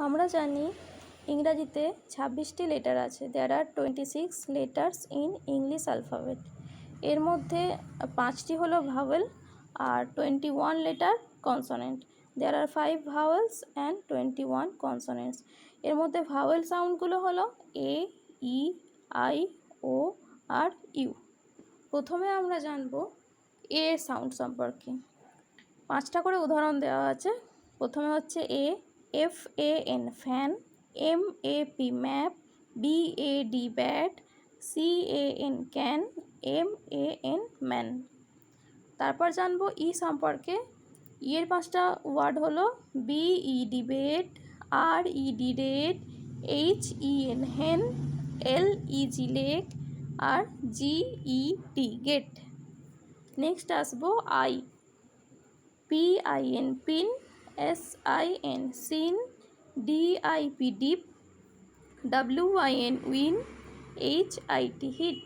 আমরা জানি ইংরাজিতে 26টি লেটার আছে। There are 26 letters in English alphabet. এর মধ্যে 5টি হলো ভাওয়েল আর 21 letter consonant. There are 5 vowels and 21 consonants. এর মধ্যে ভাওয়েল সাউন্ডগুলো হলো এ, ই, আই, ও আর ইউ। প্রথমে আমরা জানবো এ সাউন্ড সম্পর্কে। 5টা করে উদাহরণ দেওয়া আছে। প্রথমে হচ্ছে A, F A N fan, M A P map, B A D bat, C A N can, M A N man. তারপর জানবো ই সম্পর্কে। এর 5টা ওয়ার্ড হলো B E D bed, R E D red, H E N hen, L E G leg আর G E T get. Next আসবো I. P I N pin, S I N sin, D I P dip, W I N win, H I T hit.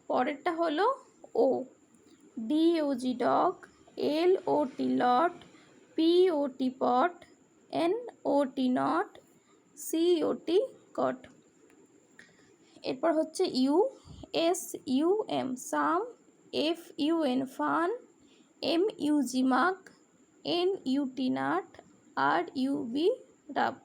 পরেরটা হলো O. D O G dog, L O T lot, P O T pot, N O T not, C O T cot. এরপর হচ্ছে U. S U M sum, F U N fun, M U G mug, N U T nut, R U B রাব।